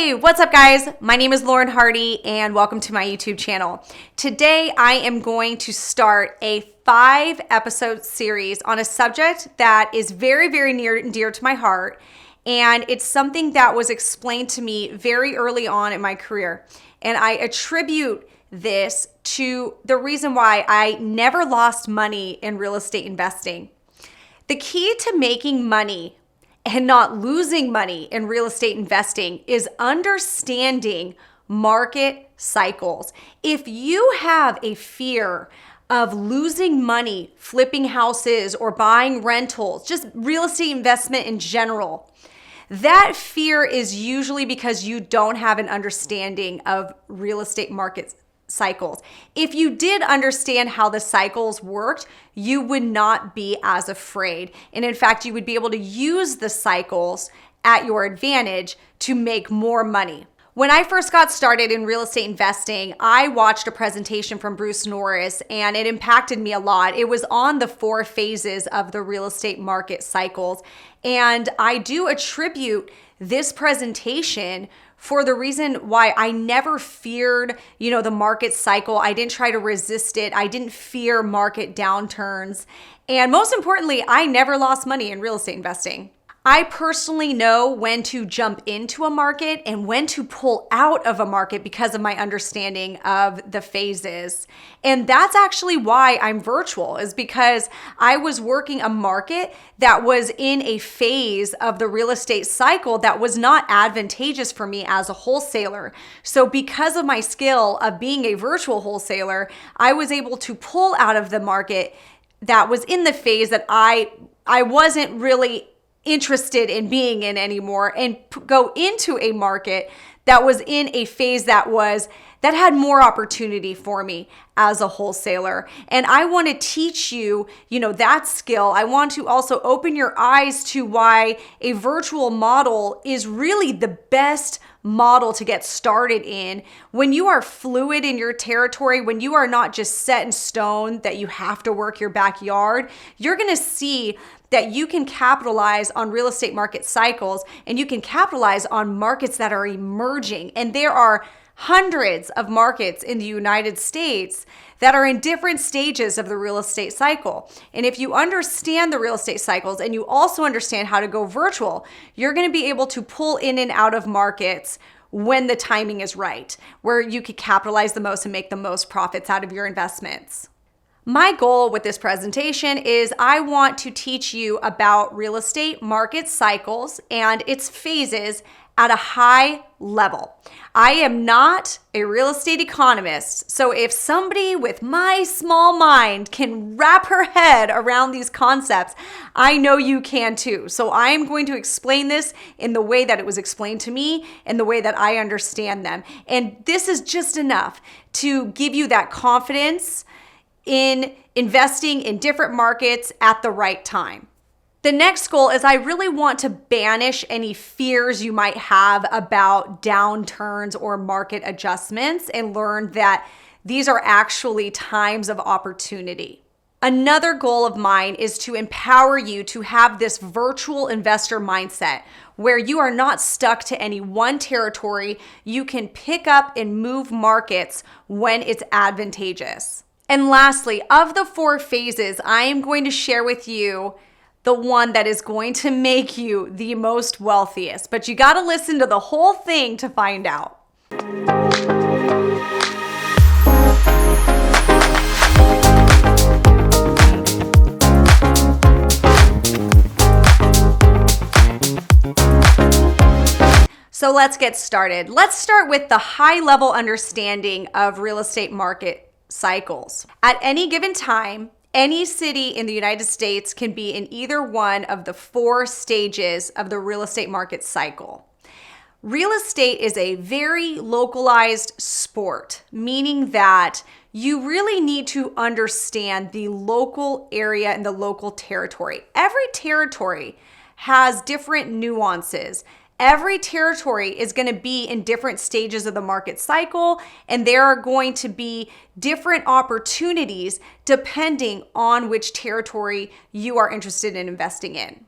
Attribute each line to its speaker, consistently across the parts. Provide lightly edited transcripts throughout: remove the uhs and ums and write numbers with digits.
Speaker 1: Hey, what's up guys? My name is Lauren Hardy and welcome to my YouTube channel. Today I am going to start a 5-episode series on a subject that is very, very near and dear to my heart. And it's something that was explained to me very early on in my career. And I attribute this to the reason why I never lost money in real estate investing. The key to making money and not losing money in real estate investing is understanding market cycles. If you have a fear of losing money flipping houses or buying rentals, just real estate investment in general, that fear is usually because you don't have an understanding of real estate market cycles. If you did understand how the cycles worked, you would not be as afraid. And in fact, you would be able to use the cycles at your advantage to make more money. When I first got started in real estate investing, I watched a presentation from Bruce Norris and it impacted me a lot. It was on the 4 phases of the real estate market cycles. And I do attribute this presentation for the reason why I never feared, the market cycle. I didn't try to resist it. I didn't fear market downturns. And most importantly, I never lost money in real estate investing. I personally know when to jump into a market and when to pull out of a market because of my understanding of the phases. And that's actually why I'm virtual, is because I was working a market that was in a phase of the real estate cycle that was not advantageous for me as a wholesaler. So because of my skill of being a virtual wholesaler, I was able to pull out of the market that was in the phase that I wasn't really interested in being in anymore and go into a market that was in a phase that had more opportunity for me as a wholesaler. And I want to teach you, that skill. I want to also open your eyes to why a virtual model is really the best model to get started in. When you are fluid in your territory, when you are not just set in stone that you have to work your backyard, you're going to see that you can capitalize on real estate market cycles and you can capitalize on markets that are emerging. And there are hundreds of markets in the United States that are in different stages of the real estate cycle. And if you understand the real estate cycles and you also understand how to go virtual, you're going to be able to pull in and out of markets when the timing is right, where you could capitalize the most and make the most profits out of your investments. My goal with this presentation is I want to teach you about real estate market cycles and its phases at a high level. I am not a real estate economist, so if somebody with my small mind can wrap her head around these concepts, I know you can too. So I am going to explain this in the way that it was explained to me and the way that I understand them. And this is just enough to give you that confidence in investing in different markets at the right time. The next goal is I really want to banish any fears you might have about downturns or market adjustments and learn that these are actually times of opportunity. Another goal of mine is to empower you to have this virtual investor mindset where you are not stuck to any one territory. You can pick up and move markets when it's advantageous. And lastly, of the 4 phases, I am going to share with you the one that is going to make you the most wealthiest. But you got to listen to the whole thing to find out. So let's get started. Let's start with the high-level understanding of real estate market cycles. At any given time, any city in the United States can be in either one of the 4 stages of the real estate market cycle. Real estate is a very localized sport, meaning that you really need to understand the local area and the local territory. Every territory has different nuances. Every territory is going to be in different stages of the market cycle, and there are going to be different opportunities depending on which territory you are interested in investing in.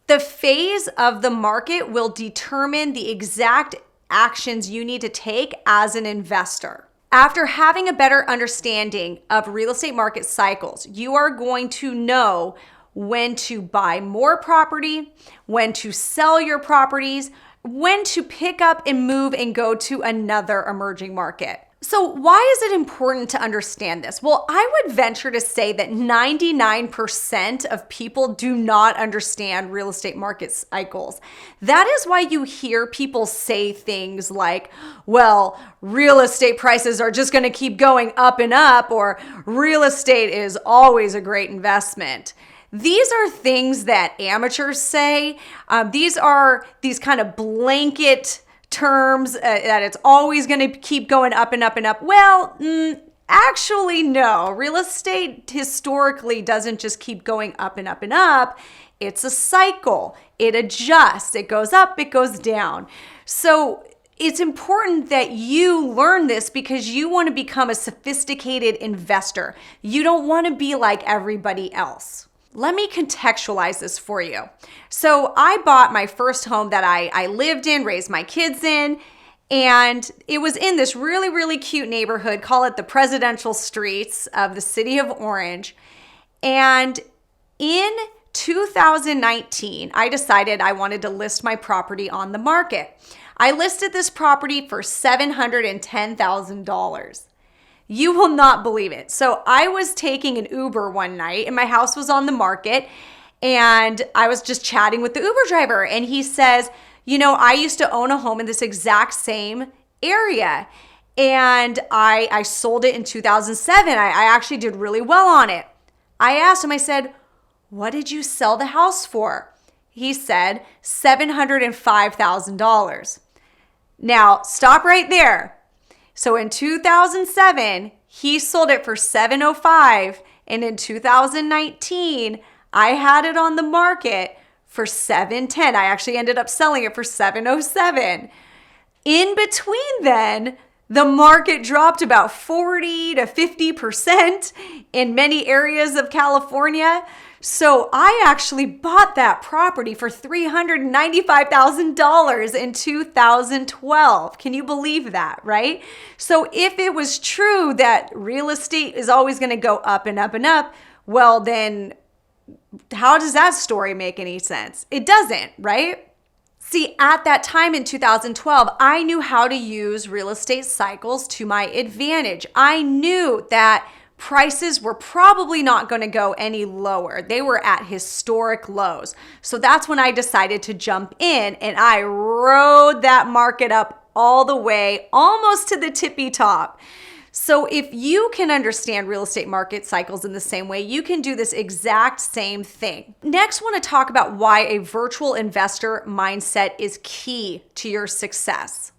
Speaker 1: The phase of the market will determine the exact actions you need to take as an investor. After having a better understanding of real estate market cycles, you are going to know when to buy more property, when to sell your properties, when to pick up and move and go to another emerging market. So why is it important to understand this? Well, I would venture to say that 99% of people do not understand real estate market cycles. That is why you hear people say things like, well, real estate prices are just going to keep going up and up, or real estate is always a great investment. These are things that amateurs say. These are these kind of blanket terms that it's always going to keep going up and up and up. Well, actually, no. Real estate historically doesn't just keep going up and up and up. It's a cycle. It adjusts. It goes up, it goes down. So it's important that you learn this because you want to become a sophisticated investor. You don't want to be like everybody else. Let me contextualize this for you. So I bought my first home that I lived in, raised my kids in, and it was in this really, really cute neighborhood, call it the Presidential Streets of the city of Orange. And in 2019, I decided I wanted to list my property on the market. I listed this property for $710,000. You will not believe it. So I was taking an Uber one night and my house was on the market, and I was just chatting with the Uber driver, and he says, I used to own a home in this exact same area, and I sold it in 2007. I actually did really well on it. I asked him, I said, what did you sell the house for? He said $705,000. Now stop right there. So in 2007, he sold it for $705,000, and in 2019, I had it on the market for $710,000. I actually ended up selling it for $707,000. In between then, the market dropped about 40 to 50% in many areas of California. So I actually bought that property for $395,000 in 2012. Can you believe that, right? So if it was true that real estate is always going to go up and up and up, well, then how does that story make any sense? It doesn't, right? See, at that time in 2012, I knew how to use real estate cycles to my advantage. I knew that prices were probably not going to go any lower. They were at historic lows. So that's when I decided to jump in, and I rode that market up all the way, almost to the tippy top. So if you can understand real estate market cycles in the same way, you can do this exact same thing. Next, I want to talk about why a virtual investor mindset is key to your success.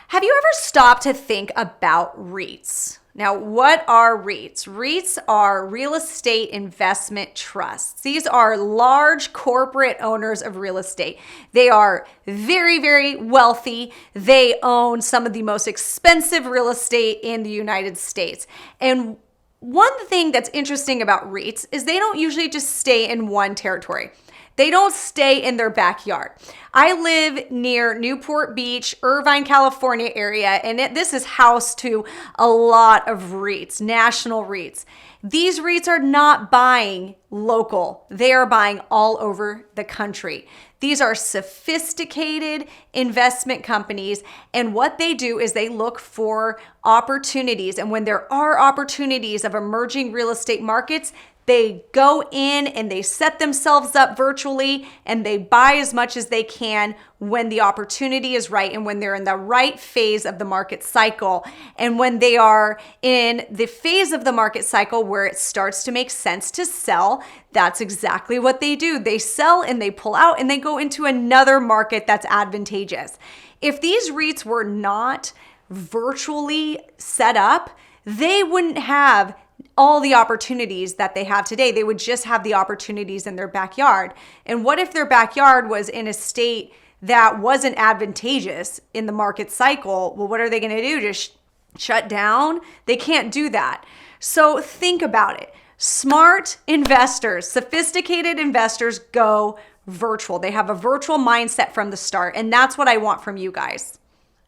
Speaker 1: Have you ever stopped to think about REITs? Now, what are REITs? REITs are real estate investment trusts. These are large corporate owners of real estate. They are very, very wealthy. They own some of the most expensive real estate in the United States. And one thing that's interesting about REITs is they don't usually just stay in one territory. They don't stay in their backyard. I live near Newport Beach, Irvine, California area, and this is house to a lot of REITs, national REITs. These REITs are not buying local. They are buying all over the country. These are sophisticated investment companies, and what they do is they look for opportunities. And when there are opportunities of emerging real estate markets, they go in and they set themselves up virtually, and they buy as much as they can when the opportunity is right and when they're in the right phase of the market cycle. And when they are in the phase of the market cycle where it starts to make sense to sell, that's exactly what they do. They sell and they pull out and they go into another market that's advantageous. If these REITs were not virtually set up, they wouldn't have all the opportunities that they have today. They would just have the opportunities in their backyard. And what if their backyard was in a state that wasn't advantageous in the market cycle? Well, what are they going to do? Just shut down? They can't do that. So think about it. Smart investors, sophisticated investors go virtual. They have a virtual mindset from the start. And that's what I want from you guys.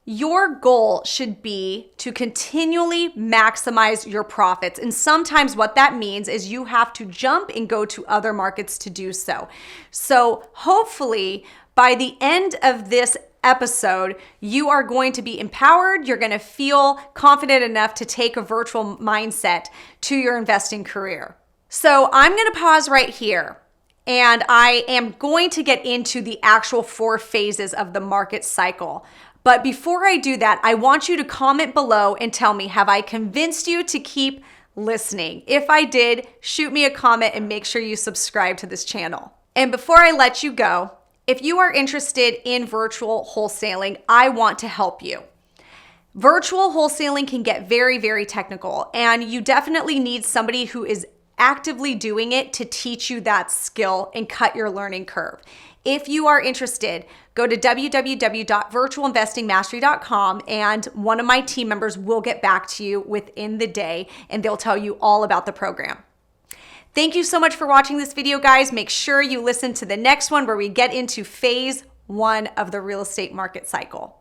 Speaker 1: Your goal should be to continually maximize your profits. And sometimes what that means is you have to jump and go to other markets to do so. So hopefully by the end of this episode, you are going to be empowered. You're going to feel confident enough to take a virtual mindset to your investing career. So I'm going to pause right here. And I am going to get into the actual 4 phases of the market cycle. But before I do that, I want you to comment below and tell me, have I convinced you to keep listening? If I did, shoot me a comment and make sure you subscribe to this channel. And before I let you go, if you are interested in virtual wholesaling, I want to help you. Virtual wholesaling can get very, very technical, and you definitely need somebody who is actively doing it to teach you that skill and cut your learning curve. If you are interested, go to www.virtualinvestingmastery.com and one of my team members will get back to you within the day and they'll tell you all about the program. Thank you so much for watching this video, guys. Make sure you listen to the next one where we get into phase 1 of the real estate market cycle.